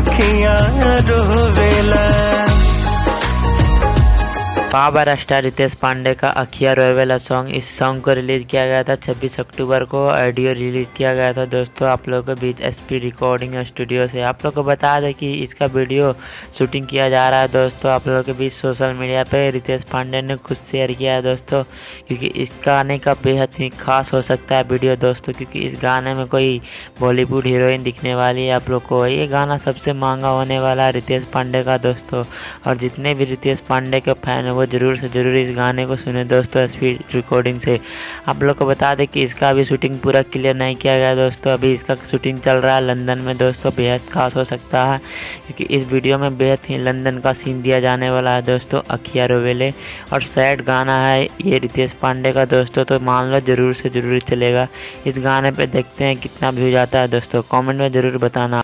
अखियां रोवेला। Power star Ritesh Pandey का अखियां रोवेला सॉन्ग, इस सॉन्ग को रिलीज़ किया गया था 26 अक्टूबर को। ऑडियो रिलीज़ किया गया था दोस्तों आप लोगों के बीच एसपी रिकॉर्डिंग स्टूडियो से। आप लोग को बता दें कि इसका वीडियो शूटिंग किया जा रहा है दोस्तों आप लोगों के बीच सोशल मीडिया पे। रितेश पांडे ने खुद शेयर किया है दोस्तों, क्योंकि इस गाने का बेहद ही खास हो सकता है वीडियो दोस्तों, क्योंकि इस गाने में कोई बॉलीवुड हीरोइन दिखने वाली है आप लोग को। ये गाना सबसे महंगा होने वाला है रितेश पांडे का दोस्तों, और जितने भी रितेश पांडे के फैन हैं वो ज़रूर से ज़रूर इस गाने को सुने दोस्तों एसपी रिकॉर्डिंग से। आप लोग को बता दें कि इसका अभी शूटिंग पूरा क्लियर नहीं किया गया दोस्तों, अभी इसका शूटिंग चल रहा है लंदन में दोस्तों। बेहद खास हो सकता है क्योंकि इस वीडियो में बेहद ही लंदन का सीन दिया जाने वाला है दोस्तों, अखियां रोवेले। और सैड गाना है ये रितेश पांडे का दोस्तों, तो मान लो ज़रूर से ज़रूर चलेगा। इस गाने पर देखते हैं कितना व्यूज आता है दोस्तों, कॉमेंट में ज़रूर बताना।